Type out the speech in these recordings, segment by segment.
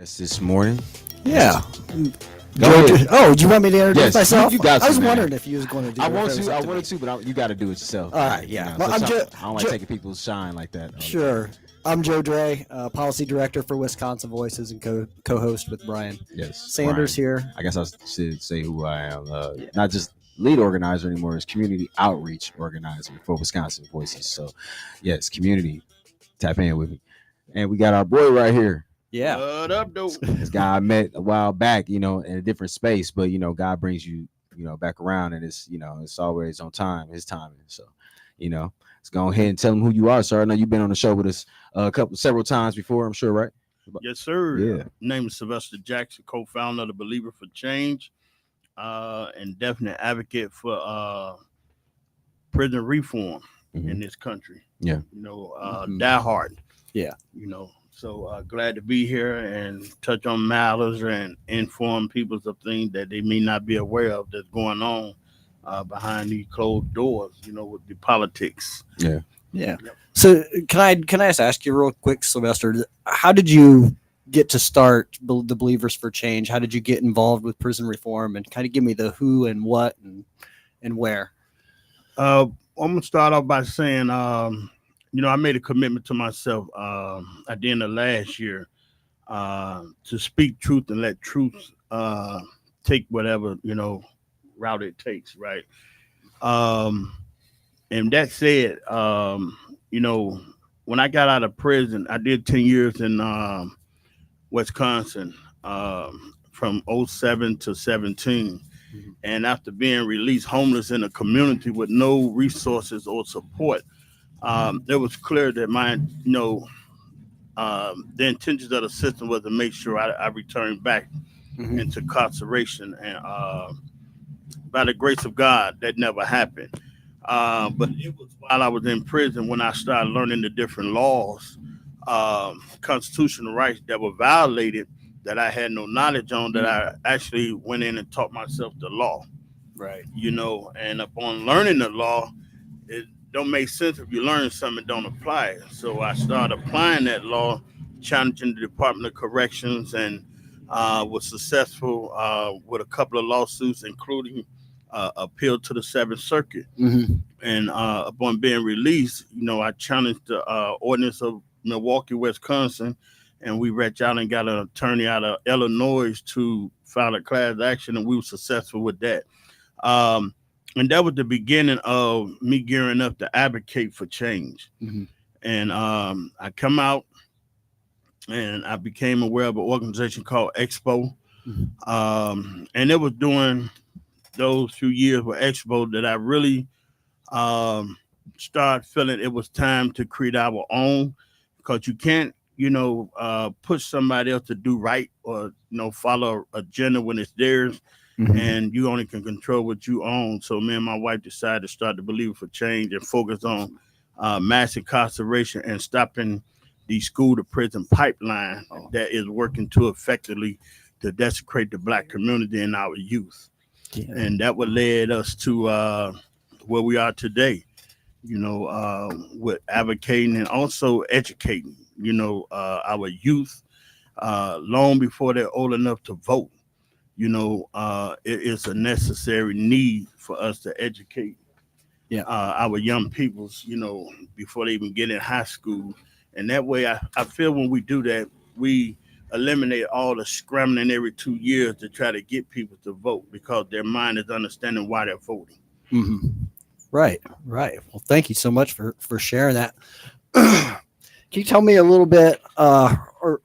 Yes, this morning. Yeah. Go ahead. Oh, do you want me to introduce Yes, myself? you got I was to, man. wondering if you was going to do it. I or if want it was to. up I to wanted me. to, but you got to do it yourself. All right, yeah. Well, Sometimes I don't like taking people's shine like that. Sure. I'm Joe Dre, policy director for Wisconsin Voices and co-host with Brian Yes, Sanders Brian. here. I guess I should say who I am. Yeah. Not just lead organizer anymore, it's community outreach organizer for Wisconsin Voices. So, yes, community, tap in with me. And we got our boy right here. Yeah. What up, though? This guy I met a while back, in a different space, but God brings you, back around, and it's always on time, his timing. So, let's go ahead and tell him who you are, sir. I know you've been on the show with us several times before, I'm sure, right? Yes, sir. Yeah. Name is Sylvester Jackson, co-founder of the Believer for Change, and definite advocate for prison reform in this country. Yeah. Diehard. Yeah. So glad to be here and touch on matters and inform people of things that they may not be aware of that's going on behind these closed doors, with the politics. Yeah. Yeah. So can I just ask you real quick, Sylvester, how did you get to start the Believers for Change? How did you get involved with prison reform, and kind of give me the who and what and where? I'm gonna start off by saying, I made a commitment to myself at the end of last year to speak truth and let truth take whatever route it takes, right? And that said, when I got out of prison, I did 10 years in Wisconsin from '07 to 17. Mhm. And after being released homeless in a community with no resources or support, it was clear that the intentions of the system was to make sure I returned back Mhm. into incarceration. And by the grace of God, that never happened. But it was while I was in prison when I started learning the different laws, constitutional rights that were violated that I had no knowledge on, that I actually went in and taught myself the law. Right. And upon learning the law, it don't make sense if you learn something and don't apply it. So I started applying that law, challenging the Department of Corrections, and was successful with a couple of lawsuits, including appeal to the Seventh Circuit. Mm-hmm. And upon being released, I challenged the ordinance of Milwaukee, Wisconsin, and we reached out and got an attorney out of Illinois to file a class action, and we were successful with that. And that was the beginning of me gearing up to advocate for change. Mm-hmm. And I come out and I became aware of an organization called Expo. Mm-hmm. And it was during those few years with Expo that I really started feeling it was time to create our own, because you can't, push somebody else to do right or, follow an agenda when it's theirs. Mm-hmm. And you only can control what you own. So me and my wife decided to start the Believer for Change and focus on mass incarceration and stopping the school to prison pipeline that is working too effectively to desecrate the Black community and our youth. Yeah. And that what led us to where we are today, with advocating and also educating, our youth long before they're old enough to vote. It is a necessary need for us to educate our young peoples, before they even get in high school. And that way, I feel when we do that, we eliminate all the scrambling every 2 years to try to get people to vote, because their mind is understanding why they're voting. Mm-hmm. Right. Well, thank you so much for sharing that. Can you tell me a little bit, or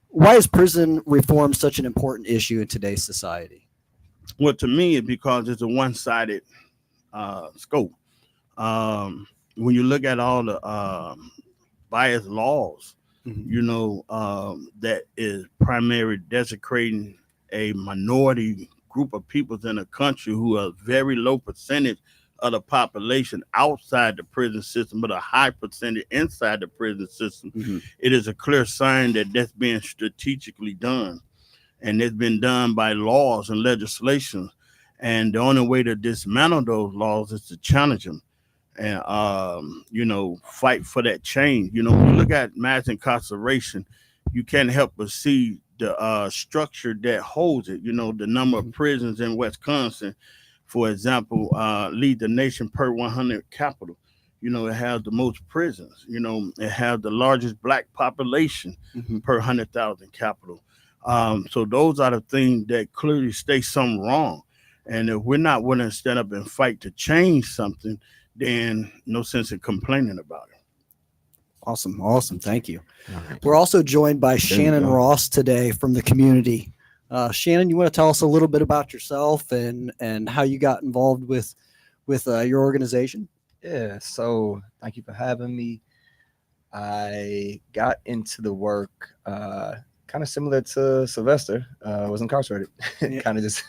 why is prison reform such an important issue in today's society? Well, to me, it's because it's a one-sided scope. When you look at all the biased laws, Mm-hmm. that is primarily desecrating a minority group of peoples in a country who are a very low percentage of the population outside the prison system, but a high percentage inside the prison system. Mm-hmm. It is a clear sign that that's being strategically done. And it's been done by laws and legislation. And the only way to dismantle those laws is to challenge them and, fight for that change. When you look at mass incarceration, you can't help but see the structure that holds it. You know, the number of prisons in Wisconsin, for example, lead the nation per 100 capital. You know, it has the most prisons. You know, it has the largest black population Mhm. per 100,000 capital. So those are the things that clearly state something wrong. And if we're not willing to stand up and fight to change something, then no sense in complaining about it. Awesome. Awesome. Thank you. All right. We're also joined by you Shannon go. Ross today from the community. Shannon, you want to tell us a little bit about yourself and how you got involved with your organization? Yeah, so thank you for having me. I got into the work kind of similar to Sylvester. I was incarcerated, Yeah. kind of just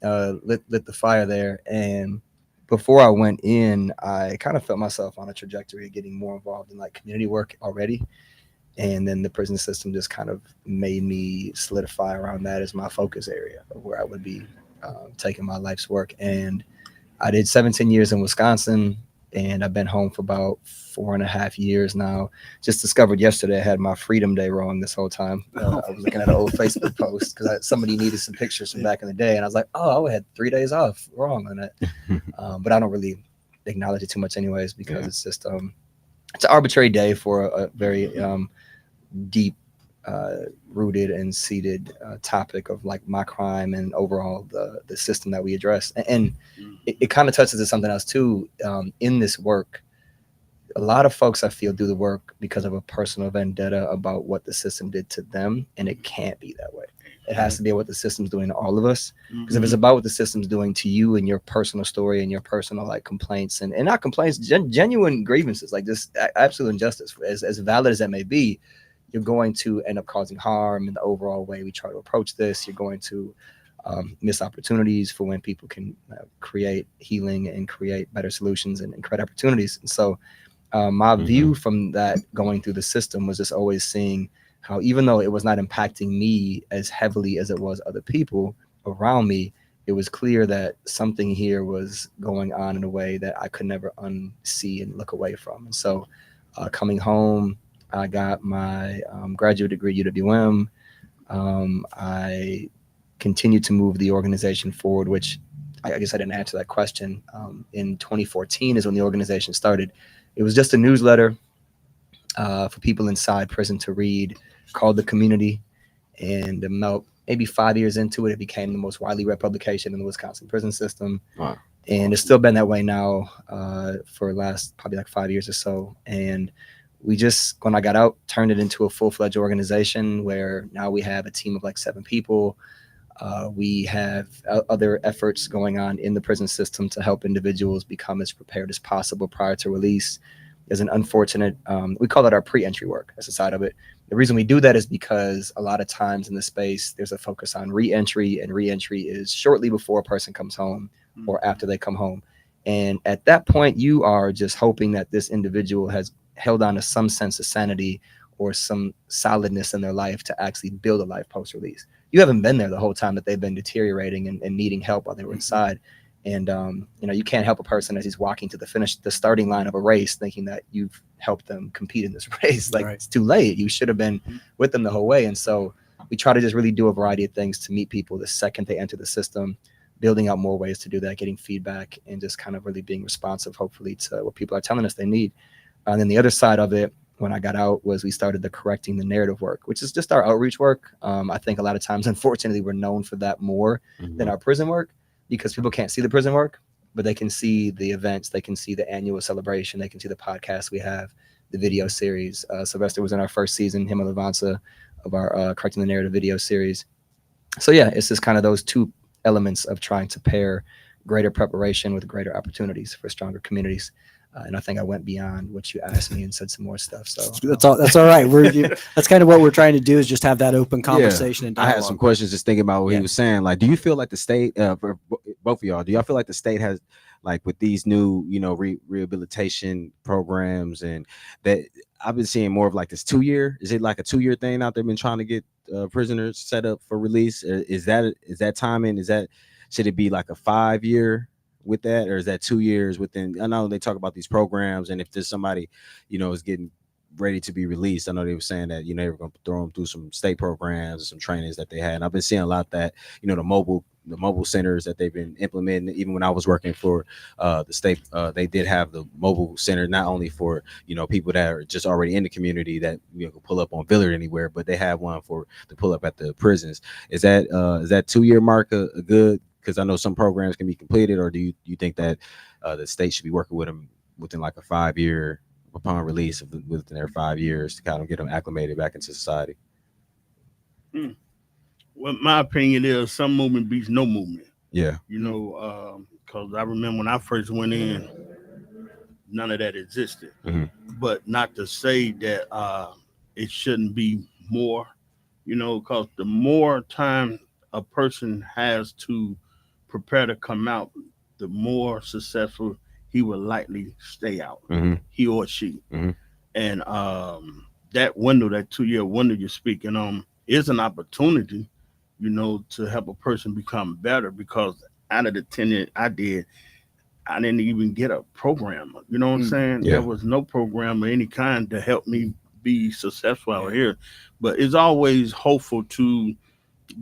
lit the fire there. And before I went in, I kind of felt myself on a trajectory of getting more involved in like community work already. And then the prison system just kind of made me solidify around that as my focus area of where I would be taking my life's work. And I did 17 years in Wisconsin, and I've been home for about 4.5 years now. Just discovered yesterday I had my Freedom Day wrong this whole time. I was looking at an old Facebook post because somebody needed some pictures from back in the day, and I was like, oh, I had 3 days off wrong on it. But I don't really acknowledge it too much anyways because it's just it's an arbitrary day for a very deep rooted and seated topic of like my crime and overall the system that we address. And it kind of touches on something else too. In this work, a lot of folks I feel do the work because of a personal vendetta about what the system did to them, and it can't be that way. It has to be what the system's doing to all of us. Because if it's about what the system's doing to you and your personal story and your personal like complaints and not complaints, genuine grievances, like this absolute injustice, as valid as that may be, you're going to end up causing harm in the overall way we try to approach this. You're going to miss opportunities for when people can create healing and create better solutions and create opportunities. And so my view from that going through the system was just always seeing how even though it was not impacting me as heavily as it was other people around me, it was clear that something here was going on in a way that I could never unsee and look away from. And so coming home, I got my graduate degree at UWM. I continued to move the organization forward, which I guess I didn't answer that question. In 2014 is when the organization started. It was just a newsletter for people inside prison to read called The Community. And maybe 5 years into it, it became the most widely read publication in the Wisconsin prison system. Wow. And it's still been that way now for the last probably like 5 years or so. And we just, when I got out, turned it into a full-fledged organization where now we have a team of like 7 people. We have other efforts going on in the prison system to help individuals become as prepared as possible prior to release. There's an unfortunate, we call it our pre-entry work. That's the side of it. The reason we do that is because a lot of times in the space, there's a focus on re-entry, and re-entry is shortly before a person comes home or after they come home. And at that point, you are just hoping that this individual has held on to some sense of sanity or some solidness in their life to actually build a life post-release. You haven't been there the whole time that they've been deteriorating and needing help while they were inside. And, you can't help a person as he's walking to the starting line of a race thinking that you've helped them compete in this race. Like, It's too late. You should have been with them the whole way. And so we try to just really do a variety of things to meet people the second they enter the system, building out more ways to do that, getting feedback, and just kind of really being responsive, hopefully, to what people are telling us they need. And then the other side of it, when I got out, was we started the Correcting the Narrative work, which is just our outreach work. I think a lot of times, unfortunately, we're known for that more than our prison work, because people can't see the prison work, but they can see the events, they can see the annual celebration, they can see the podcast we have, the video series. Sylvester was in our first season, him and Lavanza, of our Correcting the Narrative video series. So yeah, it's just kind of those two elements of trying to pair greater preparation with greater opportunities for stronger communities. And I think I went beyond what you asked me and said some more stuff. So that's all right. That's kind of what we're trying to do, is just have that open conversation and dialogue. I had some questions just thinking about what he was saying. Like, do you feel like the state, for both of y'all, do y'all feel like the state has, like, with these new, rehabilitation programs, and that I've been seeing more of like this 2-year? Is it like a 2-year thing out there? Been trying to get prisoners set up for release? Is that timing? Should it be like a 5-year? With that, or is that 2 years within? I know they talk about these programs, and if there's somebody is getting ready to be released. I know they were saying that, they were going to throw them through some state programs, some trainings that they had. And I've been seeing a lot of that, the mobile centers that they've been implementing. Even when I was working for the state, they did have the mobile center, not only for, people that are just already in the community that, can pull up on Villard anywhere, but they have one to pull up at the prisons. Is that 2-year mark a good, because I know some programs can be completed, or do you think that the state should be working with them within like a 5-year upon release within their 5 years to kind of get them acclimated back into society? Well, my opinion is some movement beats no movement. Yeah. Because I remember when I first went in, none of that existed. Mm-hmm. But not to say that it shouldn't be more, because the more time a person has to prepare to come out, the more successful he will likely stay out, Mm-hmm. he or she. Mm-hmm. And that window, that 2-year window you're speaking on, is an opportunity, to help a person become better. Because out of the 10 years I did, I didn't even get a program. You know what I'm saying? Yeah. There was no program of any kind to help me be successful out here. But it's always hopeful to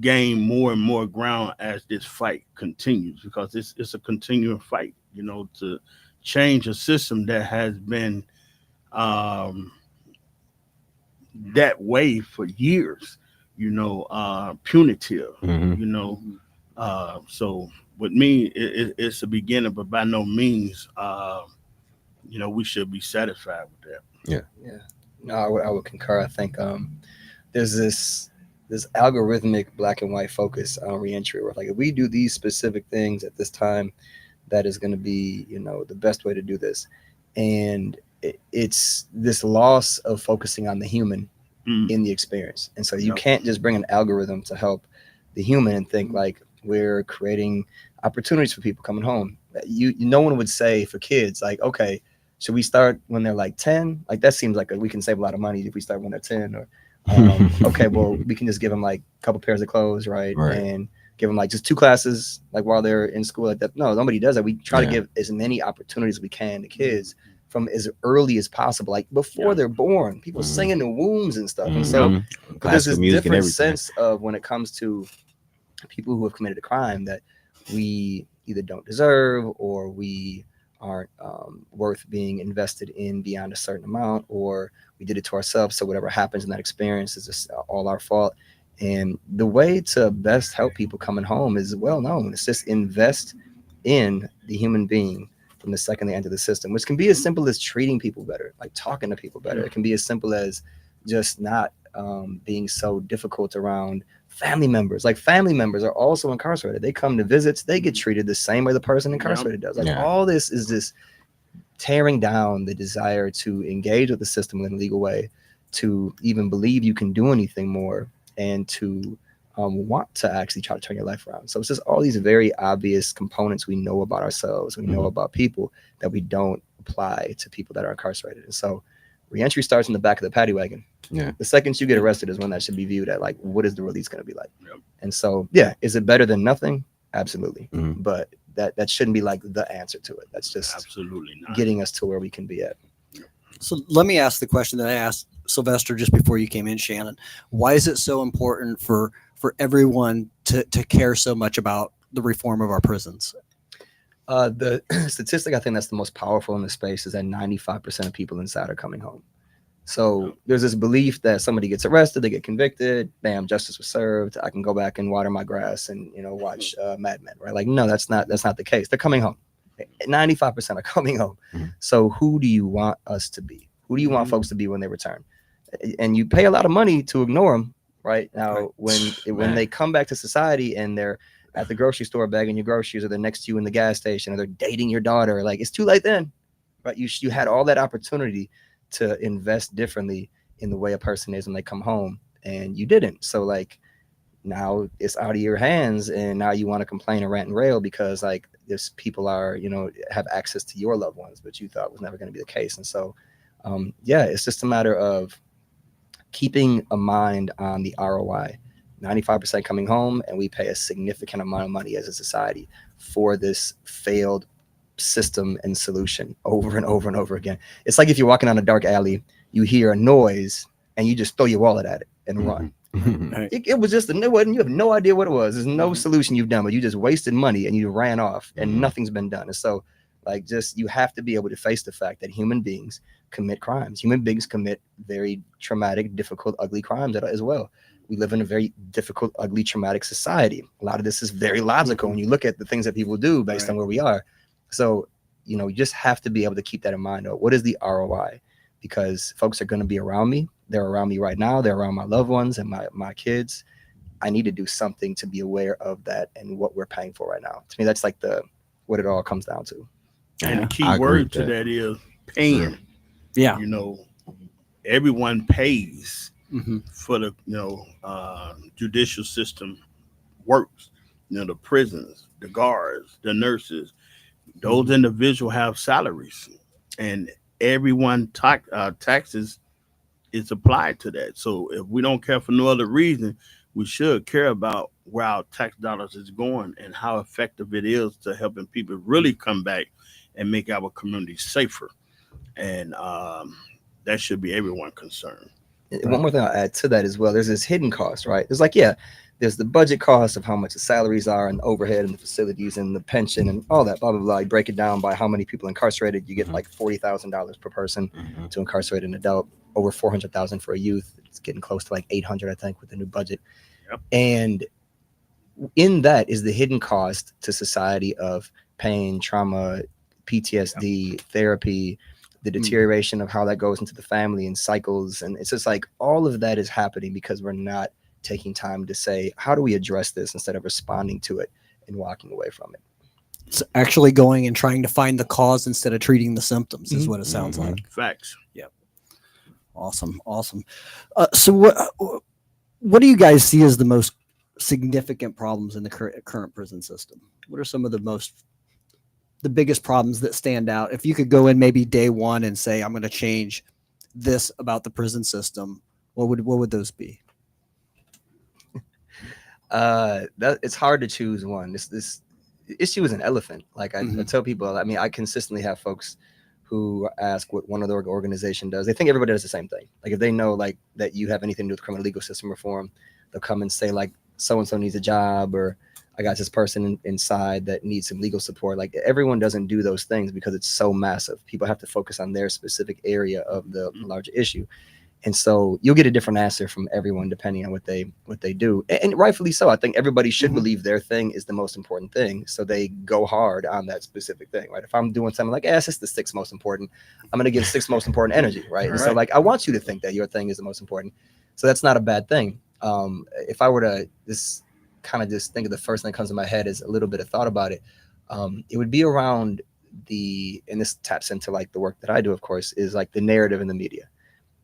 gain more and more ground as this fight continues, because it's a continuing fight, to change a system that has been that way for years, punitive, Mm-hmm. So with me, it's a beginning, but by no means, we should be satisfied with that. Yeah. No, I would concur. I think there's this algorithmic black and white focus on reentry, where like if we do these specific things at this time, that is going to be the best way to do this. And it's this loss of focusing on the human in the experience. And so you can't just bring an algorithm to help the human and think like we're creating opportunities for people coming home. No one would say for kids like, okay, should we start when they're like 10? Like that seems like we can save a lot of money if we start when they're 10. Or okay, well, we can just give them like a couple pairs of clothes, right? And give them like just 2 classes like while they're in school like that. No, nobody does that. We try to give as many opportunities as we can to kids from as early as possible, like before they're born. People sing in the wombs and stuff. And so there's this different sense of when it comes to people who have committed a crime that we either don't deserve, or we aren't worth being invested in beyond a certain amount, or we did it to ourselves. So whatever happens in that experience is just all our fault. And the way to best help people coming home is well known. It's just invest in the human being from the second they enter the system, which can be as simple as treating people better, like talking to people better. It can be as simple as just not being so difficult around family members. Like family members are also incarcerated. They come to visits, they get treated the same way the person incarcerated does. Like all this is this tearing down the desire to engage with the system in a legal way, to even believe you can do anything more, and to want to actually try to turn your life around. So it's just all these very obvious components we know about ourselves, we know about people, that we don't apply to people that are incarcerated. And so reentry starts in the back of the paddy wagon. Yeah. The second you get arrested is when that should be viewed at like, what is the release going to be like? And so, yeah, is it better than nothing? Absolutely. But that shouldn't be like the answer to it. That's just absolutely not getting us to where we can be at. So let me ask the question that I asked Sylvester just before you came in, Shannon. Why is it so important for everyone to care so much about the reform of our prisons? The statistic I think that's the most powerful in this space is that 95% of people inside are coming home. So there's this belief that somebody gets arrested, they get convicted, bam, justice was served. I can go back and water my grass and watch Mad Men, right? Like, no, that's not the case. They're coming home. 95% are coming home. So who do you want us to be? Who do you want folks to be when they return? And you pay a lot of money to ignore them, right? Now, when they come back to society and they're at the grocery store bagging your groceries, or they're next to you in the gas station, or they're dating your daughter, like it's too late then, right? You had all that opportunity to invest differently in the way a person is when they come home, and you didn't. So like now it's out of your hands, and now you want to complain and rant and rail because like this people are have access to your loved ones, but you thought was never going to be the case. And so it's just a matter of keeping a mind on the ROI. 95% coming home, and we pay a significant amount of money as a society for this failed system and solution over and over and over again. It's like if you're walking on a dark alley, you hear a noise and you just throw your wallet at it and Mm-hmm. run. Right. It was just it wasn't, you have no idea what it was. There's no Mhm. solution you've done, but you just wasted money and you ran off and Mhm. nothing's been done. And so like just you have to be able to face the fact that human beings commit crimes. Human beings commit very traumatic, difficult, ugly crimes as well. We live in a very difficult, ugly, traumatic society. A lot of this is very logical when you look at the things that people do based on where we are. So, you know, you just have to be able to keep that in mind. What is the ROI? Because folks are going to be around me. They're around me right now. They're around my loved ones and my kids. I need to do something to be aware of that and what we're paying for right now. To me, that's like what it all comes down to. And the key I agree word with to that. that is paying. Yeah. You know, everyone pays Mm-hmm. for the judicial system works. You know, the prisons, the guards, the nurses, those individuals have salaries, and everyone taxes is applied to that. So if we don't care for no other reason, we should care about where our tax dollars is going and how effective it is to helping people really come back and make our communities safer. And that should be everyone concerned. One more thing I'll add to that as well. There's this hidden cost, right? There's like, yeah, there's the budget cost of how much the salaries are and the overhead and the facilities and the pension and all that, blah, blah, blah. You break it down by how many people incarcerated. You get like $40,000 per person Mhm. to incarcerate an adult, over 400,000 for a youth. It's getting close to like 800, I think, with the new budget. Yep. And in that is the hidden cost to society of pain, trauma, PTSD, therapy, the deterioration of how that goes into the family and cycles. And it's just like all of that is happening because we're not taking time to say, how do we address this instead of responding to it and walking away from it? It's actually going and trying to find the cause instead of treating the symptoms is Mhm. what it sounds Mhm. like. Facts. Awesome. So what do you guys see as the most significant problems in the current prison system? What are some of the biggest problems that stand out? If you could go in maybe day one and say, I'm going to change this about the prison system, what would those be? That it's hard to choose one. This issue is an elephant. Like I Mhm. tell people, I mean, I consistently have folks who ask what one other organization does. They think everybody does the same thing. Like if they know like that you have anything to do with criminal legal system reform, they'll come and say like so and so needs a job, or I got this person inside that needs some legal support. Like everyone doesn't do those things because it's so massive. People have to focus on their specific area of the larger issue. And so you'll get a different answer from everyone depending on what they do, and rightfully so. I think everybody should believe their thing is the most important thing, so they go hard on that specific thing, right? If I'm doing something like, yes, it's the sixth most important, I'm going to give the sixth most important energy, right? And so like I want you to think that your thing is the most important, so that's not a bad thing. If I were to just kind of just think of the first thing that comes to my head is a little bit of thought about it, it would be around and this taps into like the work that I do, of course, is like the narrative in the media.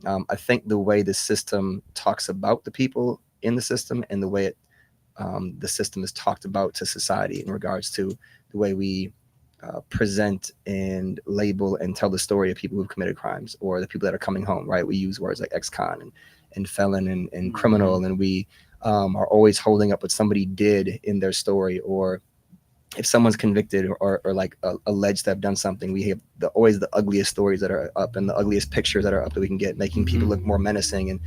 I think the way the system talks about the people in the system and the way the system is talked about to society in regards to the way we present and label and tell the story of people who've committed crimes or the people that are coming home, right? We use words like ex-con and felon and criminal, and we are always holding up what somebody did in their story, or if someone's convicted or like alleged to have done something, we have always the ugliest stories that are up and the ugliest pictures that are up that we can get, making people look more menacing. And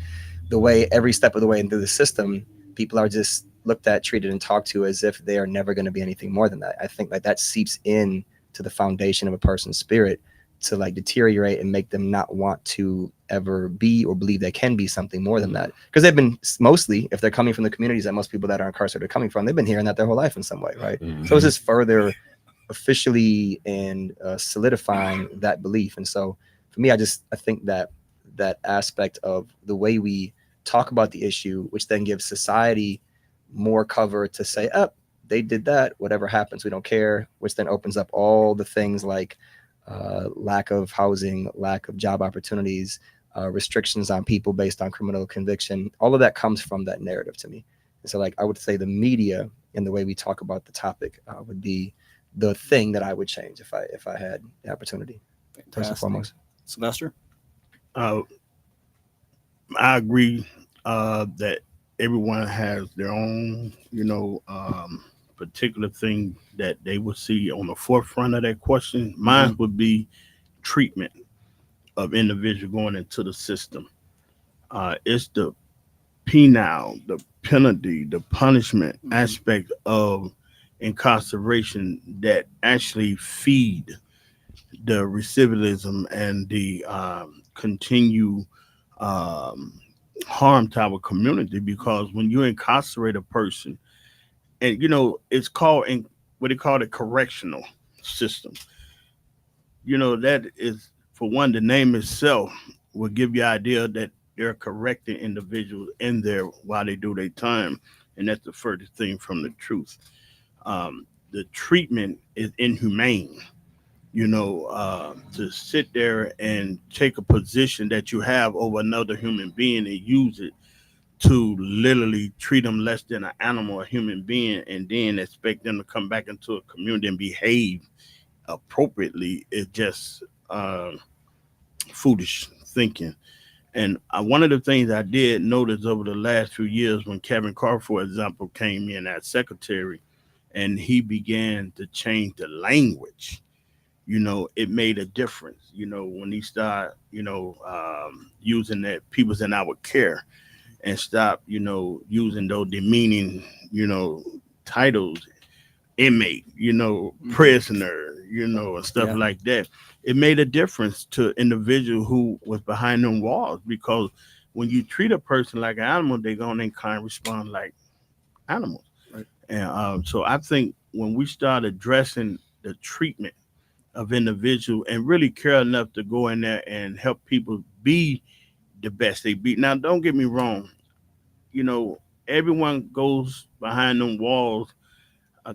the way every step of the way into the system, people are just looked at, treated, and talked to as if they are never going to be anything more than that. I think like that seeps in to the foundation of a person's spirit to like deteriorate and make them not want to ever be or believe they can be something more than that, because they've been mostly, if they're coming from the communities that most people that are incarcerated are coming from, they've been hearing that their whole life in some way, right? So it's just further officially and solidifying that belief. And so for me, I think that aspect of the way we talk about the issue, which then gives society more cover to say, they did that, whatever happens, we don't care, which then opens up all the things like lack of housing, lack of job opportunities, restrictions on people based on criminal conviction. All of that comes from that narrative to me. And so like I would say the media and the way we talk about the topic would be the thing that I would change if I had the opportunity. First and foremost. Sylvester? I agree that everyone has their own, particular thing that they would see on the forefront of that question. Mine would be treatment. of individual going into the system. It's the penal, the penalty, the punishment aspect of incarceration that actually feed the recidivism and the continue um, harm to our community. Because when you incarcerate a person, and it's called in what they call the correctional system. That is, for one, the name itself will give you idea that they're correcting individuals in there while they do their time, and that's the furthest thing from the truth. The treatment is inhumane. To sit there and take a position that you have over another human being and use it to literally treat them less than an animal, a human being, and then expect them to come back into a community and behave appropriately is just foolish thinking. And one of the things I did notice over the last few years when Kevin Carr, for example, came in as secretary and he began to change the language, it made a difference. When he started, using that people's in our care and stop, using those demeaning, titles, inmate, prisoner, and stuff Yeah. like that. It made a difference to individual who was behind them walls, because when you treat a person like an animal, they're gonna kind of respond like animals. Right. And so I think when we start addressing the treatment of individual and really care enough to go in there and help people be the best they be. Now, don't get me wrong, you know, everyone goes behind them walls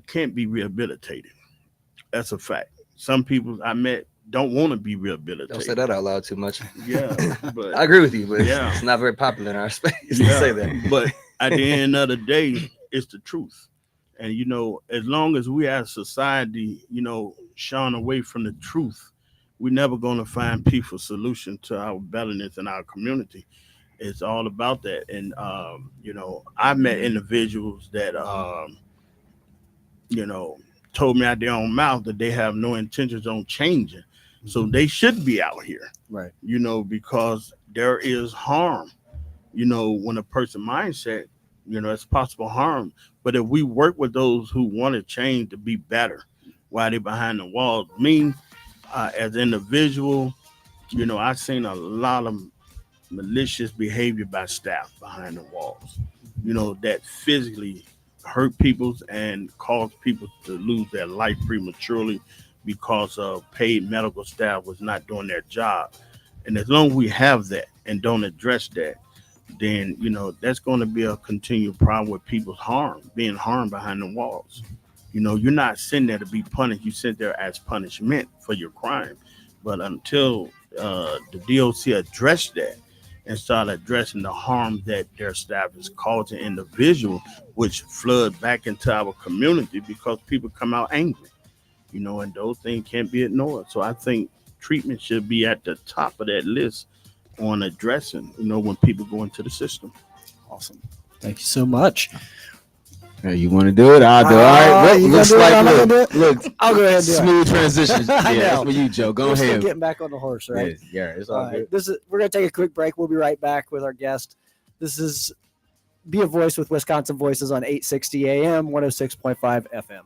can't be rehabilitated. That's a fact. Some people I met don't want to be Don't say rehabilitated. that out loud too much. Yeah, I but agree with you, but yeah, it's not very popular in our space to yeah. say that. But at the end of the day, it's the truth. And as long as we as society, shun away from the truth, we're never gonna find peaceful solution to our belliness in our community. It's all about that. And I met individuals that you know, told me out their own mouth that they have no intentions on changing. So they should be out here, Right. because there is harm, when a person mindset, it's possible harm. But if we work with those who want to change to be better while they're behind the walls, me as an individual, I've seen a lot of malicious behavior by staff behind the walls, that physically hurt people and cause people to lose their life prematurely because of paid medical staff was not doing their job. And as long as we have that and don't address that, then that's going to be a continued problem with people's being harmed behind the walls. You're not sitting there to be punished. You sit there as punishment for your crime. But until the DOC address that and start addressing the harm that their staff is causing individual, which flood back into our community because people come out angry, and those things can't be ignored. So I think treatment should be at the top of that list on addressing, when people go into the system. Awesome. Thank you so much. Hey, you want to do it? I'll do it. All right. Well, You gonna looks do it? like I'm not gonna do it? look, I'll go ahead and do it. smooth transition. I Yeah, that's know. for you, Joe. Go We're still ahead. getting back on the horse, right? Yeah, it's All all right. good. We're gonna take a quick break. We'll be right back with our guest. This is Be a Voice with Wisconsin Voices on 860 AM, 106.5 FM.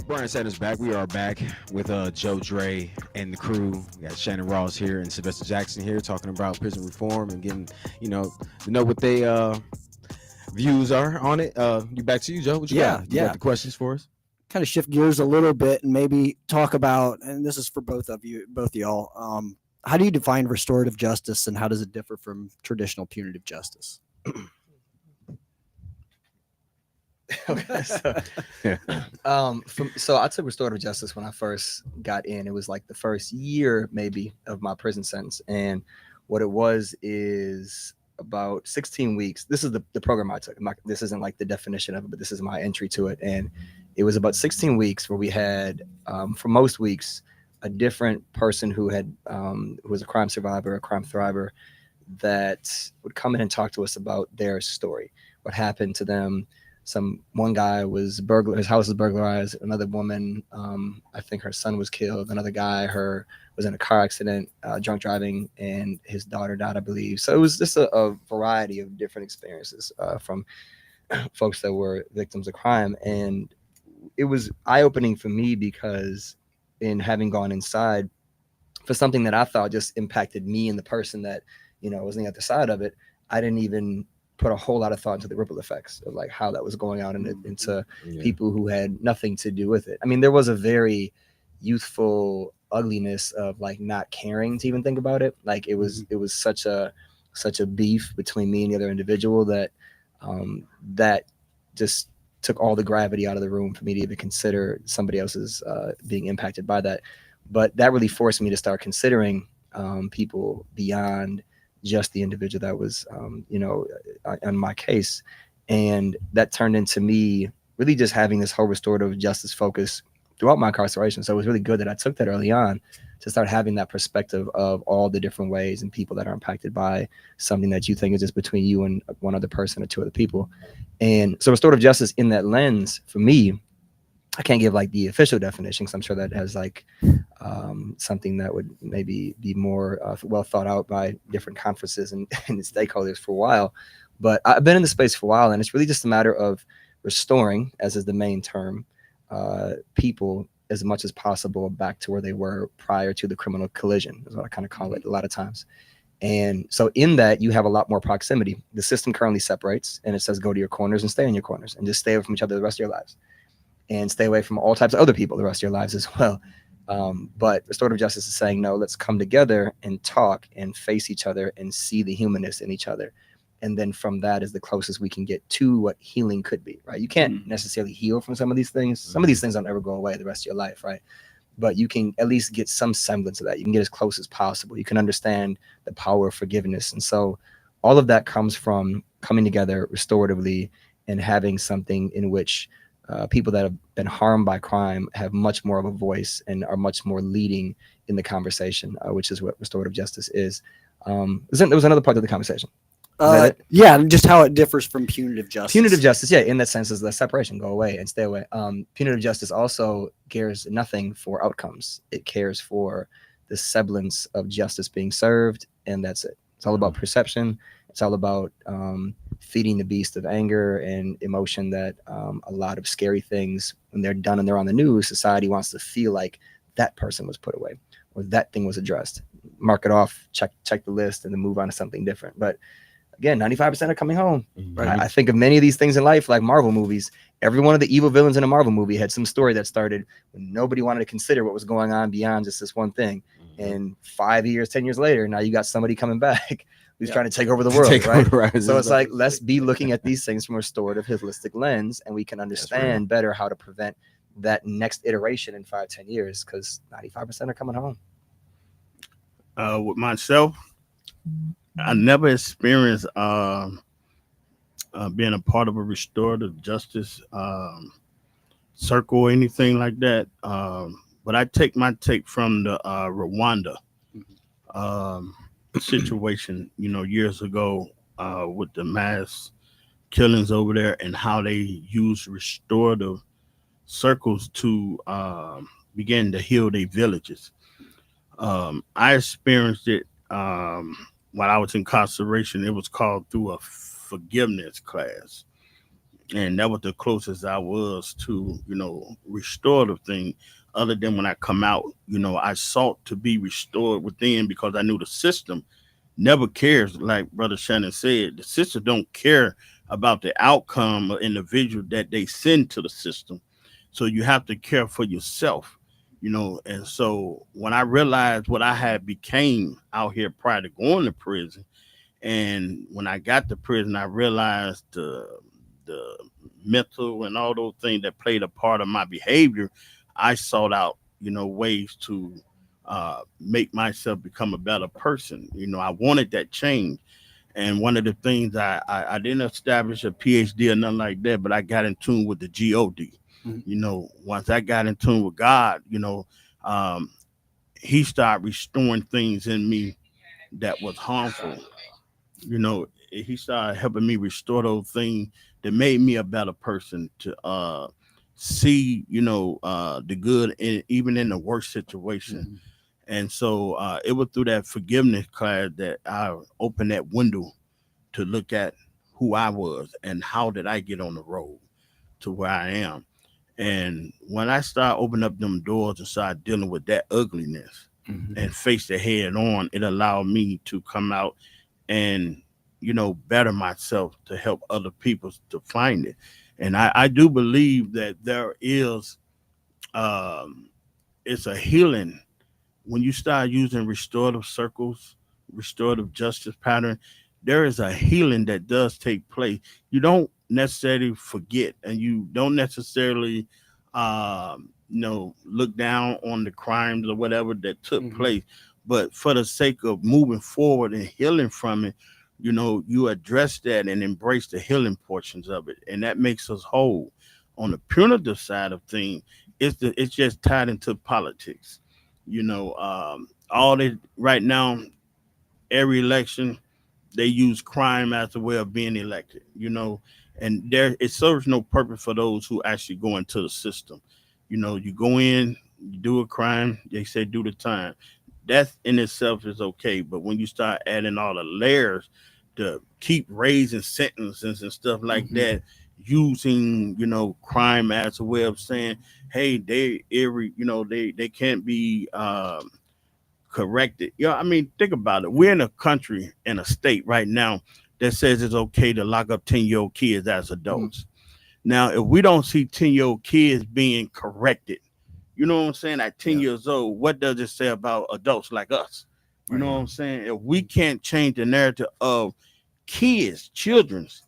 Brian Sanders back. We are back with Joe Dre and the crew. We got Shannon Ross here and Sylvester Jackson here talking about prison reform and getting, to know what they views are on it. You back to you, Joe. What you got? You got the questions for us? Kind of shift gears a little bit and maybe talk about, and this is for both of y'all. How do you define restorative justice, and how does it differ from traditional punitive justice? Okay, so I took restorative justice when I first got in. It was like the first year maybe of my prison sentence, and what it was is about 16 weeks. This is the program I took. This isn't like the definition of it, but this is my entry to it. And it was about 16 weeks where we had, for most weeks, a different person who was a crime survivor, a crime thriver, that would come in and talk to us about their story, what happened to them. One guy was his house was burglarized. Another woman, I think her son was killed. Another guy, was in a car accident, drunk driving, and his daughter died, I believe. So it was just a variety of different experiences from folks that were victims of crime. And it was eye-opening for me because in having gone inside for something that I thought just impacted me and the person that, was on the other side of it, I didn't even put a whole lot of thought into the ripple effects of like how that was going out into people who had nothing to do with it. I mean, there was a very youthful ugliness of like not caring to even think about it. Like it was such a beef between me and the other individual that that just took all the gravity out of the room for me to even consider somebody else's being impacted by that. But that really forced me to start considering people beyond just the individual that was, on my case. And that turned into me really just having this whole restorative justice focus throughout my incarceration. So it was really good that I took that early on to start having that perspective of all the different ways and people that are impacted by something that you think is just between you and one other person or two other people. And so restorative justice in that lens, for me, I can't give like the official definition because I'm sure that has like something that would maybe be more well thought out by different conferences and stakeholders for a while. But I've been in the space for a while, and it's really just a matter of restoring, as is the main term, people as much as possible back to where they were prior to the criminal collision, is what I kind of call it a lot of times. And so in that, you have a lot more proximity. The system currently separates, and it says go to your corners and stay in your corners and just stay away from each other the rest of your lives. And stay away from all types of other people the rest of your lives as well. But restorative justice is saying, no, let's come together and talk and face each other and see the humanness in each other. And then from that is the closest we can get to what healing could be, right? You can't necessarily heal from some of these things. Some of these things don't ever go away the rest of your life, right? But you can at least get some semblance of that. You can get as close as possible. You can understand the power of forgiveness. And so all of that comes from coming together restoratively and having something in which people that have been harmed by crime have much more of a voice and are much more leading in the conversation, which is what restorative justice is. There was another part of the conversation. Yeah, just how it differs from punitive justice. Punitive justice, yeah, in that sense, is the separation, go away and stay away. Punitive justice also cares nothing for outcomes. It cares for the semblance of justice being served, and that's it. It's all about perception. It's all about feeding the beast of anger and emotion that a lot of scary things, when they're done and they're on the news, society wants to feel like that person was put away or that thing was addressed. Mark it off, check the list, and then move on to something different. But again, 95% are coming home. Right? I think of many of these things in life, like Marvel movies. Every one of the evil villains in a Marvel movie had some story that started when nobody wanted to consider what was going on beyond just this one thing. And 5 years, 10 years later, now you got somebody coming back who's trying to take over the world, right? So it's like, let's be looking at these things from a restorative, holistic lens, and we can understand better how to prevent that next iteration in 5-10 years, because 95% are coming home. With myself, I never experienced being a part of a restorative justice circle or anything like that. But I take my take from the Rwanda situation, years ago with the mass killings over there and how they use restorative circles to begin to heal their villages. I experienced it while I was in incarceration. It was called through a forgiveness class. And that was the closest I was to, restorative thing. Other than when I come out, I sought to be restored within because I knew the system never cares. Like Brother Shannon said, the system don't care about the outcome of individual that they send to the system. So you have to care for yourself, And so when I realized what I had became out here prior to going to prison, and when I got to prison, I realized the mental and all those things that played a part of my behavior. I sought out, ways to make myself become a better person. I wanted that change. And one of the things I didn't establish a PhD or nothing like that, but I got in tune with the God. Mhm. Once I got in tune with God, um, He started restoring things in me that was harmful. He started helping me restore those things that made me a better person to see, the good even in the worst situation. Mhm. And so it was through that forgiveness class that I opened that window to look at who I was and how did I get on the road to where I am. And when I started opening up them doors and started dealing with that ugliness Mhm. and face it head on, it allowed me to come out and better myself to help other people to find it. And I do believe that there is um it's a healing when you start using restorative circles, restorative justice pattern. There is a healing that does take place. You don't necessarily forget, and you don't necessarily look down on the crimes or whatever that took Mhm. place, but for the sake of moving forward and healing from it, you address that and embrace the healing portions of it, and that makes us whole. On the punitive side of things, it's just tied into politics. All they right now, every election they use crime as a way of being elected. And there it serves no purpose for those who actually go into the system. You go in, you do a crime, they say do the time. That in itself is okay, but when you start adding all the layers to keep raising sentences and stuff like Mhm. that, using crime as a way of saying, hey, they can't be corrected. I mean, think about it. We're in a country and a state right now that says it's okay to lock up 10-year-old kids as Mhm. adults. Now, if we don't see 10-year-old kids being corrected, you know what I'm saying? At 10 Yeah. years old, what does it say about adults like us? You Right. know what I'm saying? If we can't change the narrative of kids, children's,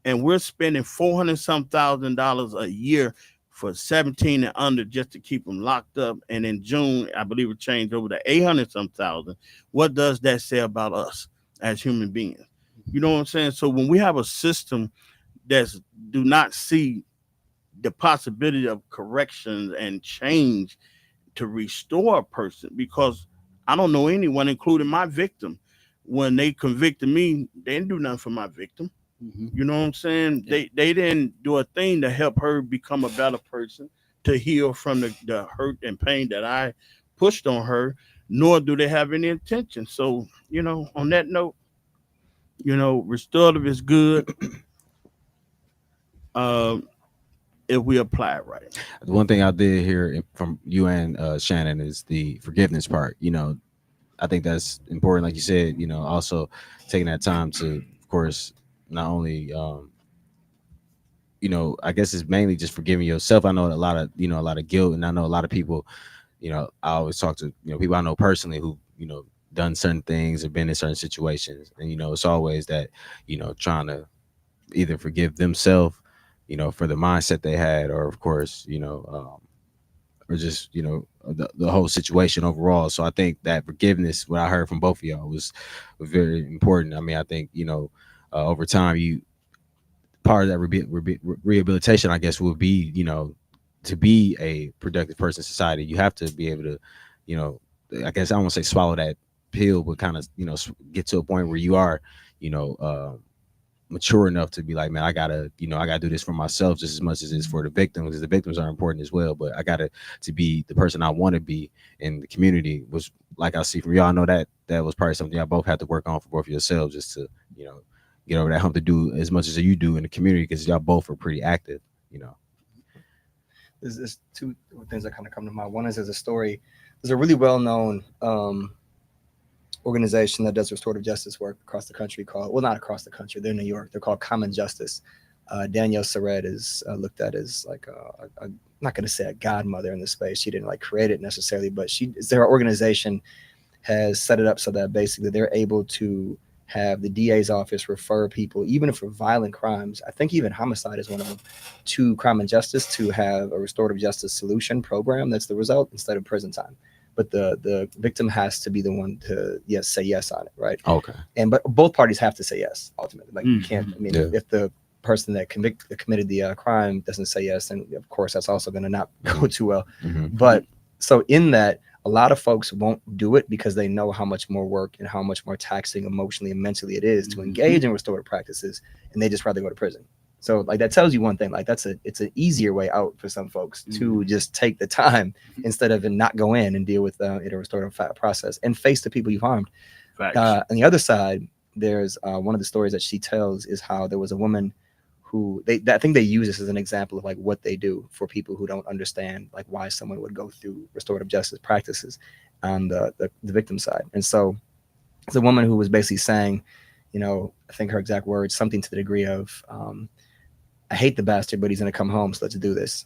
and we're spending 400 some $1,000 a year for 17 and under just to keep them locked up. And in June, I believe it changed over to 800 some thousand. What does that say about us as human beings? You know what I'm saying? So when we have a system that's do not see the possibility of corrections and change to restore a person, because I don't know anyone, including my victim, when they convicted me, they didn't do nothing for my victim. Mhm. You know what I'm saying? Yeah. They didn't do a thing to help her become a better person, to heal from the hurt and pain that I pushed on her, nor do they have any intention. So, on that note, restorative is good um, if we apply it right. The one thing I did hear from you and Shannon is the forgiveness part. I think that's important. Like you said, also taking that time to, of course, not only, I guess it's mainly just forgiving yourself. I know a lot of guilt, and I know a lot of people, I always talk to, people I know personally who, done certain things or been in certain situations. And, it's always that, trying to either forgive themselves, for the mindset they had, or of course, or just the whole situation overall. So I think that forgiveness, what I heard from both of y'all, was very important. I mean, I think over time, you part of that rehabilitation, I guess, would be to be a productive person in society. You have to be able to, you know, I guess I don't want to say swallow that pill, but kind of get to a point where you are, you know. Mature enough to be like, man, I gotta do this for myself just as much as it's for the victims, because the victims are important as well. But I gotta to be the person I want to be in the community. Was like I see from y'all, I know that was probably something y'all both had to work on for both of yourselves, just to, get over that hump to do as much as you do in the community, because y'all both are pretty active, you know. There's two things that kind of come to mind. One is there's a story. There's a really well-known organization that does restorative justice work across the country called, well, not across the country, they're in New York. They're called Common Justice. Danielle Surratt is looked at as like I'm not going to say a godmother in the space. She didn't like create it necessarily, but their organization has set it up so that basically they're able to have the DA's office refer people, even for violent crimes. I think even homicide is one of them, to crime and justice to have a restorative justice solution program that's the result instead of prison time. But the victim has to be the one to say yes on it, right? Okay. But both parties have to say yes ultimately. Like you can't. I mean, Yeah. if the person that committed the crime doesn't say yes, then of course that's also going to not go too well. Mhm. But so in that, a lot of folks won't do it because they know how much more work and how much more taxing emotionally and mentally it is to engage in restorative practices, and they just rather go to prison. So like that tells you one thing, like it's an easier way out for some folks to just take the time instead of not go in and deal with in a restorative process and face the people you've harmed. Facts. On the other side, there's one of the stories that she tells is how there was a woman who I think they use this as an example of like what they do for people who don't understand like why someone would go through restorative justice practices on the victim side. And so it's a woman who was basically saying, I think her exact words, something to the degree of, I hate the bastard, but he's going to come home. So let's do this.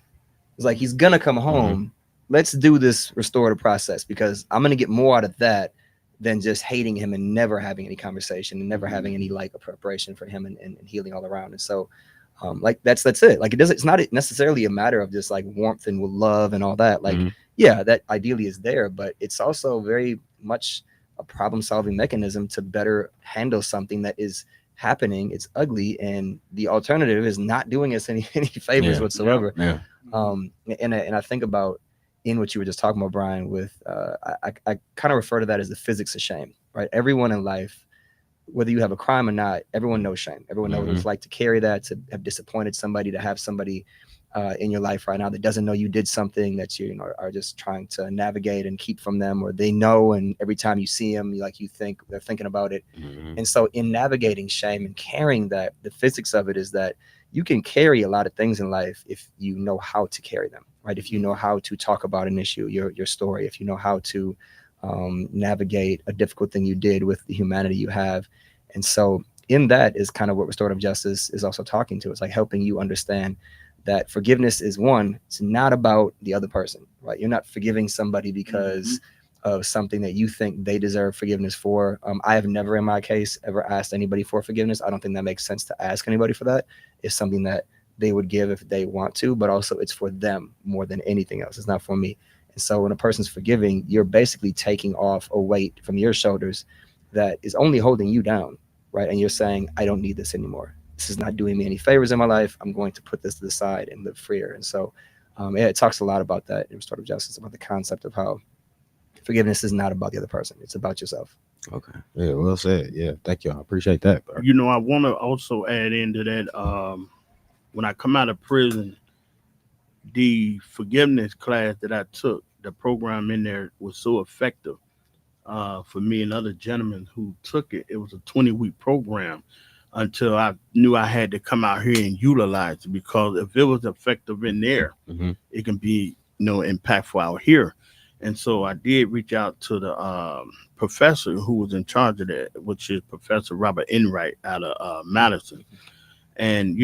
It's like, he's going to come home. Let's do this restorative process because I'm going to get more out of that than just hating him and never having any conversation and never having any like a preparation for him and healing all around. And so like that's it. Like it's not necessarily a matter of just like warmth and love and all that. Like, yeah, that ideally is there, but it's also very much a problem solving mechanism to better handle something that is happening. It's ugly. And the alternative is not doing us any favors whatsoever. Yeah. And I think about in what you were just talking about, Brian, with I kind of refer to that as the physics of shame, right? Everyone in life, whether you have a crime or not, everyone knows shame. Everyone knows what it's like to carry that, to have disappointed somebody, to have somebody in your life right now that doesn't know you did something that you are just trying to navigate and keep from them, or they know, and every time you see them, you think they're thinking about it. And so in navigating shame and carrying that, the physics of it is that you can carry a lot of things in life if you know how to carry them, right? If you know how to talk about an issue, your story, if you know how to navigate a difficult thing you did with the humanity you have. And so in that is kind of what restorative justice is also talking to. It's like helping you understand that forgiveness is one, it's not about the other person, right? You're not forgiving somebody because of something that you think they deserve forgiveness for. I have never in my case ever asked anybody for forgiveness. I don't think that makes sense to ask anybody for that. It's something that they would give if they want to, but also it's for them more than anything else. It's not for me. And so when a person's forgiving, you're basically taking off a weight from your shoulders that is only holding you down, right? And you're saying, I don't need this anymore. This is not doing me any favors in my life. I'm going to put this to the side and live freer. And so it talks a lot about that in restorative justice, about the concept of how forgiveness is not about the other person. It's about yourself. Okay. Yeah, well said. Yeah, thank you. I appreciate that, bro. I want to also add into that, when I come out of prison, the forgiveness class that I took, the program in there was so effective for me and other gentlemen who took it. It was a 20-week program until I knew I had to come out here and utilize it, because if it was effective in there, it can be impactful out here. And so I did reach out to the professor who was in charge of that, which is Professor Robert Enright out of Madison. And,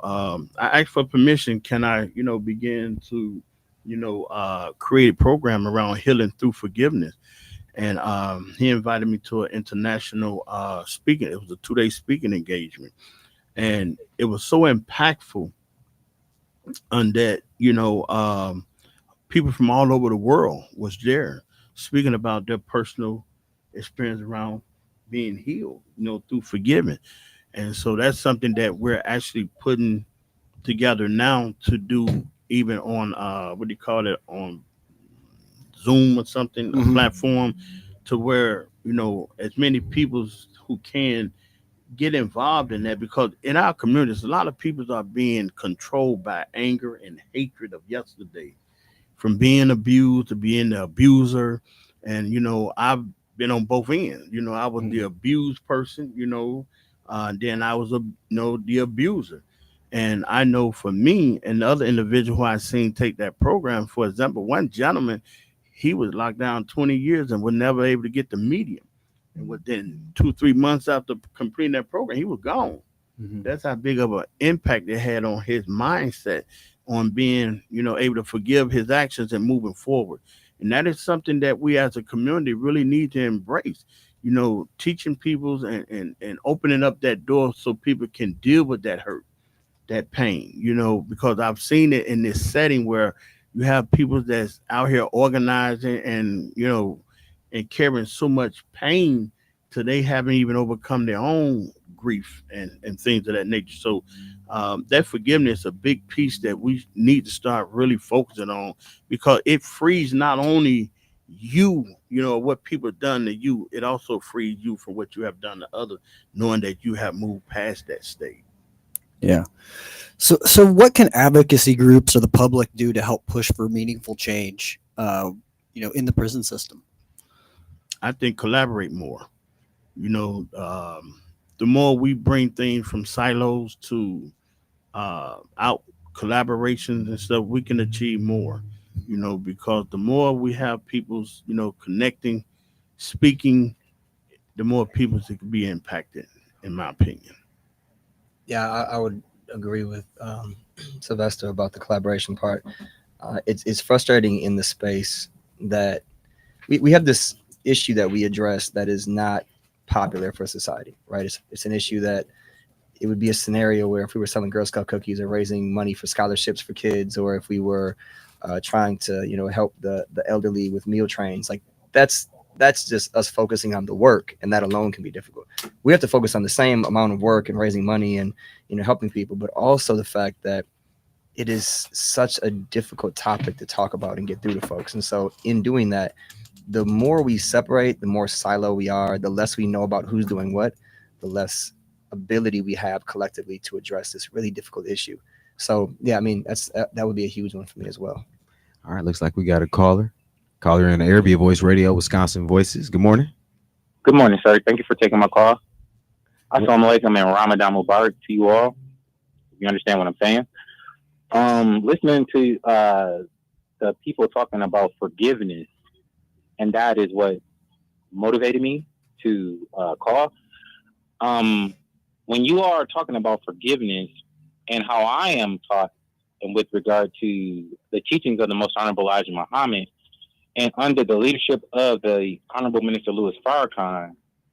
I asked for permission. Can I, begin to, create a program around healing through forgiveness? And he invited me to an international speaking. It was a 2-day speaking engagement. And it was so impactful on that, people from all over the world was there speaking about their personal experience around being healed, through forgiving. And so that's something that we're actually putting together now to do, even on on Zoom or something, a platform to where, as many people who can get involved in that, because in our communities, a lot of people are being controlled by anger and hatred of yesterday, from being abused to being the abuser. And, I've been on both ends. I was the abused person, Then I was the abuser. And I know for me and the other individual who I seen take that program, for example, one gentleman, he was locked down 20 years and was never able to get the medium. And within 2, 3 months after completing that program, he was gone. Mhm. That's how big of an impact it had on his mindset, on being, able to forgive his actions and moving forward. And that is something that we as a community really need to embrace. Teaching people and opening up that door so people can deal with that hurt, that pain, because I've seen it in this setting where you have people that's out here organizing and carrying so much pain till they haven't even overcome their own grief and things of that nature. So that forgiveness is a big piece that we need to start really focusing on, because it frees not only you, what people have done to you, it also frees you from what you have done to others, knowing that you have moved past that state. Yeah. So what can advocacy groups or the public do to help push for meaningful change, in the prison system? I think collaborate more. The more we bring things from silos to out collaborations and stuff, we can achieve more. Because the more we have people's, connecting, speaking, the more people that can be impacted, in my opinion. Yeah, I would agree with Sylvester about the collaboration part. It's frustrating in the space that we have this issue that we address that is not popular for society, right? It's an issue that it would be a scenario where if we were selling Girl Scout cookies or raising money for scholarships for kids, or if we were trying to, help the elderly with meal trains, like that's just us focusing on the work, and that alone can be difficult. We have to focus on the same amount of work and raising money and, helping people, but also the fact that it is such a difficult topic to talk about and get through to folks. And so in doing that, the more we separate, the more silo we are, the less we know about who's doing what, the less ability we have collectively to address this really difficult issue. So yeah, I mean, that would be a huge one for me as well. All right, looks like we got a caller. Caller in the air, Be Voice Radio, Wisconsin Voices. Good morning. Good morning, sir. Thank you for taking my call. Assalamu alaikum and Ramadan Mubarak to you all. If you understand what I'm saying. Listening to the people talking about forgiveness, and that is what motivated me to call. When you are talking about forgiveness and how I am taught, and with regard to the teachings of the Most Honorable Elijah Muhammad, and under the leadership of the Honorable Minister Louis Farrakhan,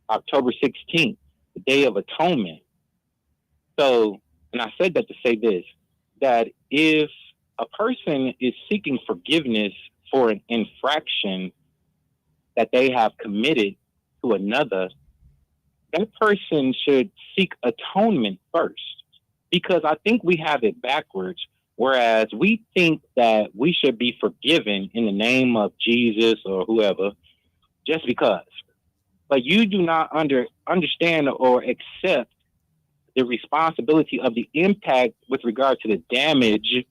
October 16th, the Day of Atonement. So, and I said that to say this, that if a person is seeking forgiveness for an infraction that they have committed to another, that person should seek atonement first. Because I think we have it backwards. Whereas we think that we should be forgiven in the name of Jesus or whoever, just because. But you do not understand or accept the responsibility of the impact with regard to the damage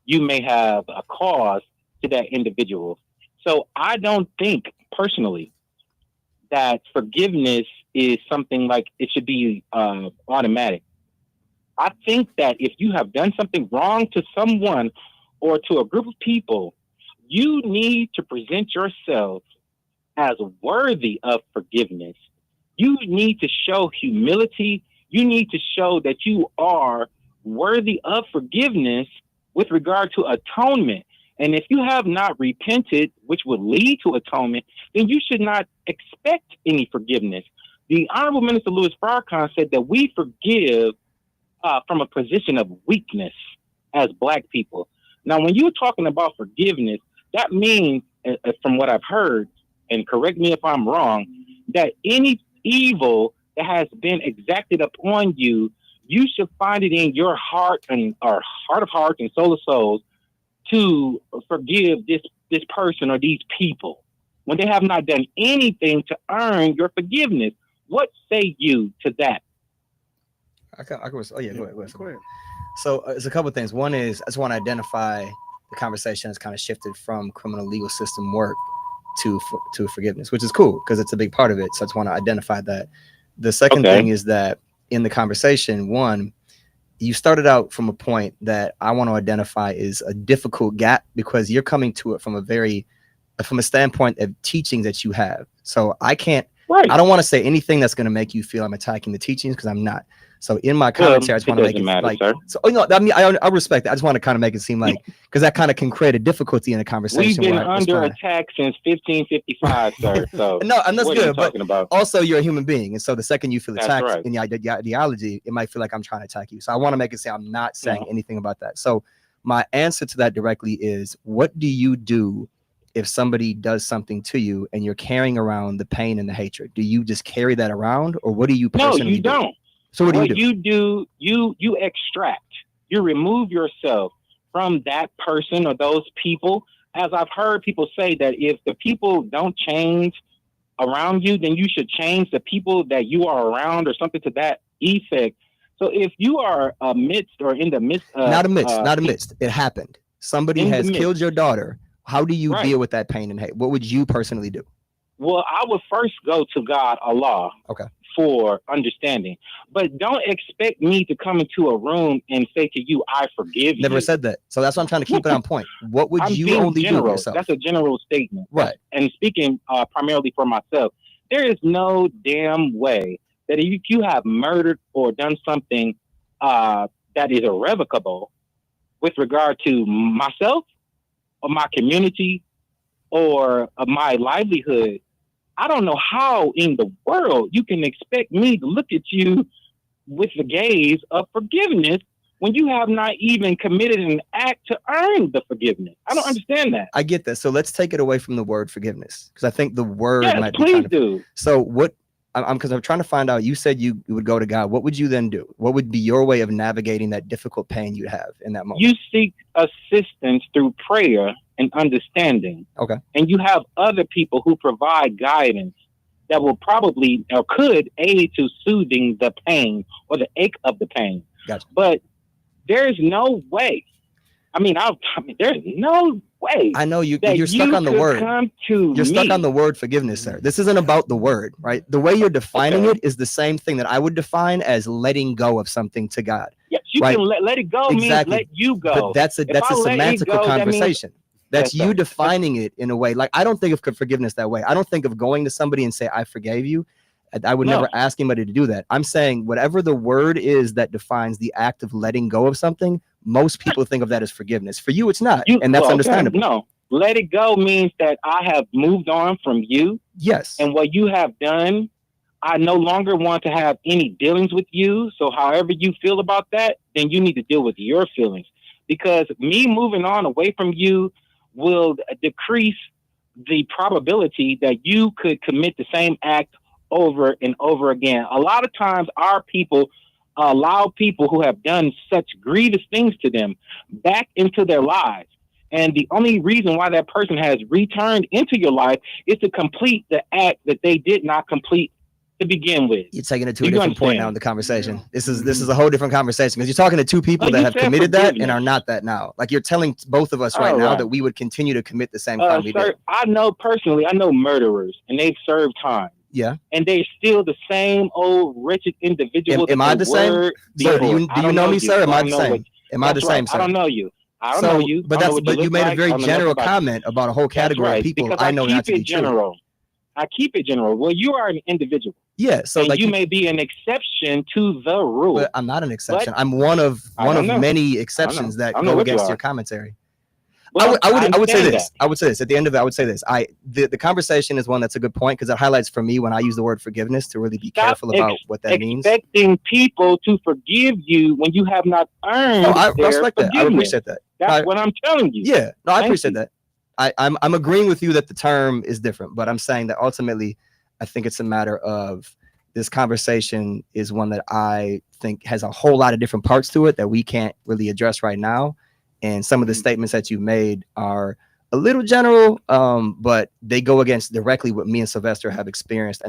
you may have caused to that individual. So I don't think personally that forgiveness is something like it should be automatic. I think that if you have done something wrong to someone or to a group of people, you need to present yourself as worthy of forgiveness. You need to show humility. You need to show that you are worthy of forgiveness with regard to atonement. And if you have not repented, which would lead to atonement, then you should not expect any forgiveness. The Honorable Minister Louis Farrakhan said that we forgive from a position of weakness as Black people. Now, when you're talking about forgiveness, that means, from what I've heard, and correct me if I'm wrong, that any evil that has been exacted upon you, you should find it in your heart or heart of hearts and soul of souls to forgive this person or these people when they have not done anything to earn your forgiveness. What say you to that? Go ahead. So it's a couple of things. One is I just want to identify the conversation has kind of shifted from criminal legal system work to forgiveness, which is cool because it's a big part of it. So I just want to identify that. The second thing is that in the conversation, one, you started out from a point that I want to identify is a difficult gap because you're coming to it from a standpoint of teaching that you have. So I don't want to say anything that's going to make you feel I'm attacking the teachings, because I'm not. So in my commentary, I just want to make it like, so, I mean, I respect that. I just want to kind of make it seem like, because that kind of can create a difficulty in a conversation. We've been under attack since 1555, sir. So no, and that's what good. are you But talking about? also, you're a human being, and so the second you feel attacked right. in the ideology, it might feel like I'm trying to attack you. So I want to make it say I'm not saying anything about that. So my answer to that directly is, what do you do if somebody does something to you and you're carrying around the pain and the hatred? Do you just carry that around, or what do you personally No, you do? don't. So what What do you do? you extract. You remove yourself from that person or those people. As I've heard people say that if the people don't change around you, then you should change the people that you are around, or something to that effect. So if you are amidst or in the midst of Not amidst. It happened. Somebody has killed your daughter. How do you deal with that pain and hate? What would you personally do? Well, I would first go to God, Allah, for understanding. But don't expect me to come into a room and say to you, I forgive you. Never said that. So that's why I'm trying to keep it on point. What would you only do to yourself? That's a general statement. Right. And speaking primarily for myself, there is no damn way that if you have murdered or done something that is irrevocable with regard to myself or my community or my livelihood, I don't know how in the world you can expect me to look at you with the gaze of forgiveness when you have not even committed an act to earn the forgiveness. I don't understand that. I get that. So let's take it away from the word forgiveness, because I think the word might be please do. So what I'm trying to find out, you said you would go to God. What would you then do? What would be your way of navigating that difficult pain you have in that moment? You seek assistance through prayer and understanding. Okay. And you have other people who provide guidance that will probably or could aid to soothing the pain or the ache of the pain. Gotcha. But there's no way. I mean, there's no way. I know you're stuck on the word. You're stuck on the word forgiveness, sir. This isn't about the word, right? The way you're defining it is the same thing that I would define as letting go of something to God. Yes, you can let it go. Means let you go. But that's a semantical conversation. That's you defining it in a way. Like, I don't think of forgiveness that way. I don't think of going to somebody and say, I forgave you. I would never ask anybody to do that. I'm saying whatever the word is that defines the act of letting go of something, most people think of that as forgiveness. For you, it's not. And that's understandable. No, let it go means that I have moved on from you. Yes. And what you have done, I no longer want to have any dealings with you. So however you feel about that, then you need to deal with your feelings. Because me moving on away from you will decrease the probability that you could commit the same act over and over again. A lot of times our people allow people who have done such grievous things to them back into their lives. And the only reason why that person has returned into your life is to complete the act that they did not complete to begin with. You're taking it to a different point now in the conversation. This is a whole different conversation, because you're talking to two people that have committed that and are not that now. Like, you're telling both of us right now that we would continue to commit the same crime we did. I know murderers, and they've served time. Yeah. And they're still the same old wretched individual. Am I the same? Sir, do you know me, sir? Am I the same? Am I the same, sir? I don't know you. I don't know you. But you made a very general comment about a whole category of people I know not to be true. I keep it general. Well, you are an individual. Yeah, so like you may be an exception to the rule. But I'm not an exception. I'm one of many exceptions that go against your commentary. Well, I would say this. I would say this at the end of it. I would say this. The conversation is one that's a good point, because it highlights for me when I use the word forgiveness to really be careful about what that means. Expecting people to forgive you when you have not earned. No, I respect that. I appreciate that. That's what I'm telling you. Yeah, no, I appreciate that. I'm agreeing with you that the term is different, but I'm saying that ultimately, I think it's a matter of this conversation is one that I think has a whole lot of different parts to it that we can't really address right now. And some of the statements that you made are a little general, but they go against directly what me and Sylvester have experienced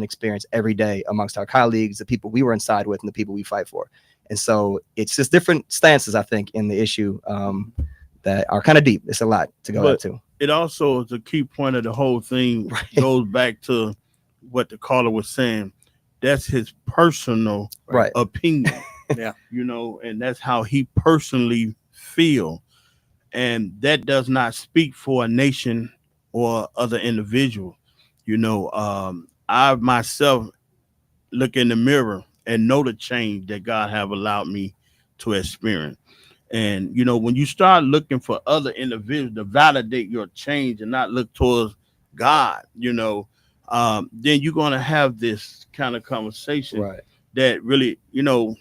every day amongst our colleagues, the people we were inside with, and the people we fight for. And so it's just different stances, I think, in the issue that are kind of deep. It's a lot to go into. It also is a key point of the whole thing, goes back to what the caller was saying, that's his personal Right. opinion. Yeah. You know, and that's how he personally feel. And that does not speak for a nation or other individual. You know, I myself look in the mirror and know the change that God have allowed me to experience. And you know, when you start looking for other individuals to validate your change and not look towards God, you know, then you're gonna have this kind of conversation Right. that really, you know,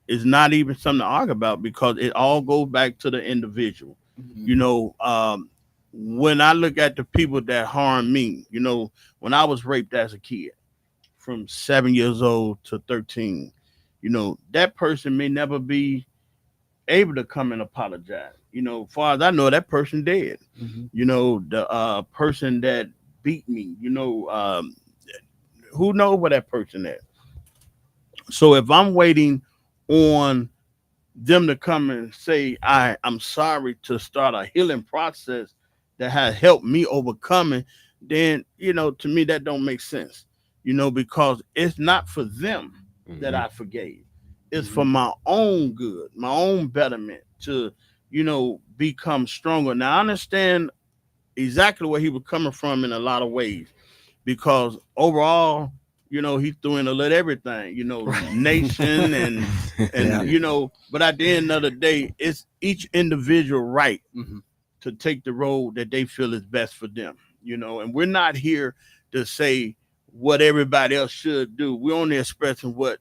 is not even something to argue about because it all goes back to the individual. You know, when I look at the people that harm me, you know, when I was raped as a kid from 7 years old to 13, you know, that person may never be able to come and apologize. You know, far as I know, that person dead. You know, the person that beat me, you know, who knows where that person is. So if I'm waiting on them to come and say I'm sorry to start a healing process that has helped me overcoming, then you know, to me that don't make sense. You know, because it's not for them that I forgave. It's for my own good, my own betterment to, you know, become stronger. Now I understand exactly where he was coming from in a lot of ways because overall, you know, he threw in a little everything, you know, nation and Yeah. you know, but at the end of the day, it's each individual right to take the road that they feel is best for them, you know, and we're not here to say what everybody else should do. We're only expressing what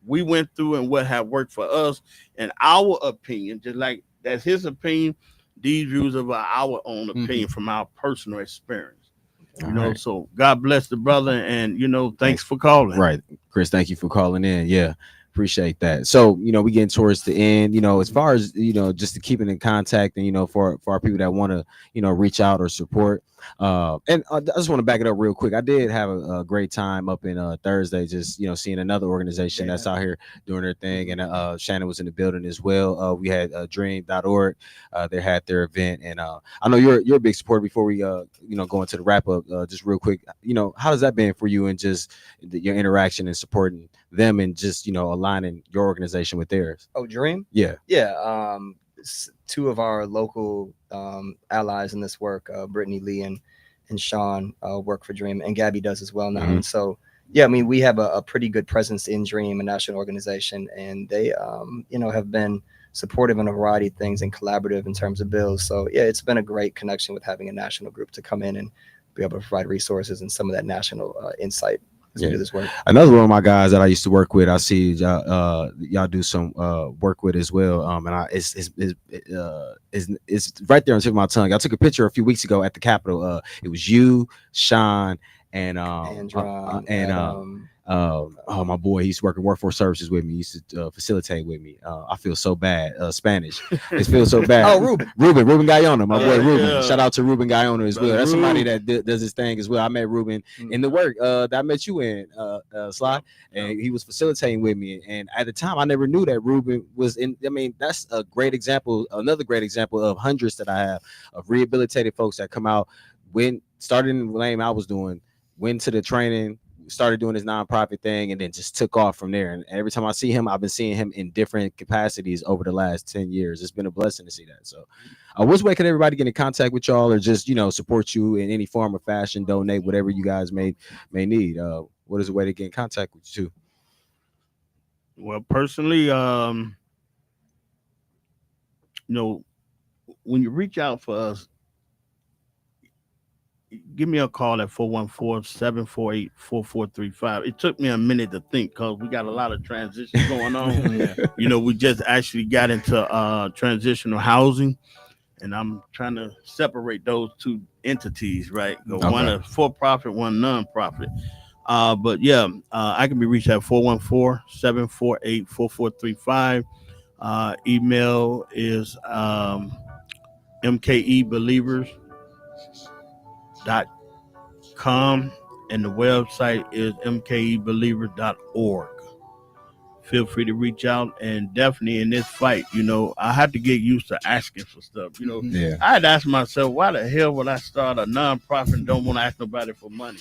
we went through and what have worked for us and our opinion, just like that's his opinion. These views are our own opinion from our personal experience. You know, right. so God bless the brother, and you know, thanks for calling. Right, Chris, thank you for calling in. Yeah, appreciate that. So, you know, we getting towards the end. You know, as far as, you know, just to keep it in contact, and you know, for our people that want to, you know, reach out or support. And I just want to back it up real quick. I did have a great time up in Thursday, just, you know, seeing another organization that's out here doing their thing, and Shannon was in the building as well. We had Dream.org. They had their event, and I know you're a big supporter. Before we you know, go into the wrap up, just real quick, you know, how has that been for you, and just your interaction and supporting them, and just, you know, aligning your organization with theirs? Oh, Dream? Yeah. Yeah. Two of our local allies in this work, Brittany Lee and Sean, work for Dream, and Gabby does as well now. And so, yeah, I mean, we have a pretty good presence in Dream, a national organization, and they, you know, have been supportive in a variety of things and collaborative in terms of bills. So, yeah, it's been a great connection with having a national group to come in and be able to provide resources and some of that national insight as we do this work. Another one of my guys that I used to work with, I see y'all do some work with as well. And it's right there on the tip of my tongue. I took a picture a few weeks ago at the Capitol. It was you, Sean, and oh, my boy, he's working workforce services with me. He used to facilitate with me. I feel so bad. Spanish. It feels so bad. Oh, Ruben Guyona, my boy Ruben. Yeah. Shout out to Ruben Guyona as well. That's somebody Ruben. that does his thing as well. I met Ruben in the work that I met you in, Sly, and he was facilitating with me. And at the time, I never knew that Ruben was in. I mean, that's a great example, another great example of hundreds that I have of rehabilitated folks that come out, started in the lane I was doing, went to the training, started doing his nonprofit thing, and then just took off from there. And every time I see him, I've been seeing him in different capacities over the last 10 years. It's been a blessing to see that. So which way can everybody get in contact with y'all, or just, you know, support you in any form or fashion, donate, whatever you guys may need? What is the way to get in contact with you too? Well, personally, you know, when you reach out for us, give me a call at 414-748-4435. It took me a minute to think because we got a lot of transitions going on. You know, we just actually got into transitional housing, and I'm trying to separate those two entities, right? One a for-profit, one non-profit. But yeah, I can be reached at 414-748-4435. Email is mkebelievers.com, and the website is mkebelievers.org. feel free to reach out. And definitely in this fight, you know, I had to get used to asking for stuff. You know, Yeah. I had asked myself, why the hell would I start a nonprofit and don't want to ask nobody for money?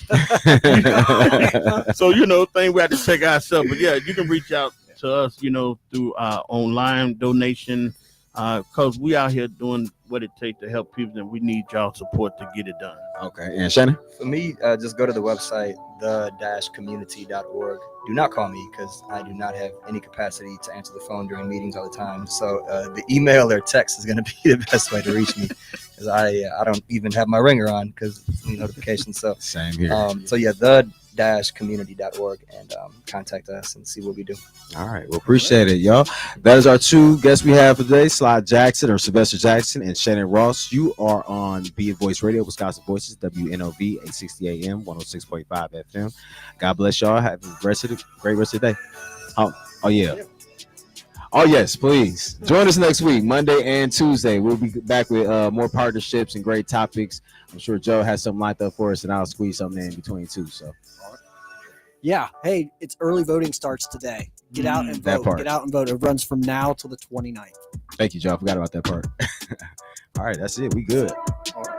So, you know, thing we have to check ourselves. But yeah, you can reach out to us, you know, through online donation, because we out here doing what it takes to help people, and we need y'all support to get it done. Okay. And Shannon? For me, just go to the website, the-community.org. Do not call me because I do not have any capacity to answer the phone during meetings all the time. So the email or text is going to be the best way to reach me, because I don't even have my ringer on because it's notifications. So Same here. so yeah, the-community.org, and contact us and see what we do. All right. Well, appreciate it, y'all. That is our two guests we have for today, Sly Jackson or Sylvester Jackson and Shannon Ross. You are on Be It Voice Radio, Wisconsin Voices, WNOV, 860 AM, 106.5 FM. God bless y'all. Have a great rest of the day. Oh yeah. Oh, yes, please. Join us next week, Monday and Tuesday. We'll be back with more partnerships and great topics. I'm sure Joe has something lined up for us, and I'll squeeze something in between too. So, Yeah. Hey, it's early voting starts today. Get out and that vote. part. Get out and vote. It runs from now till the 29th. thank you, Joe. I forgot about that part. All right, that's it. We good. All right.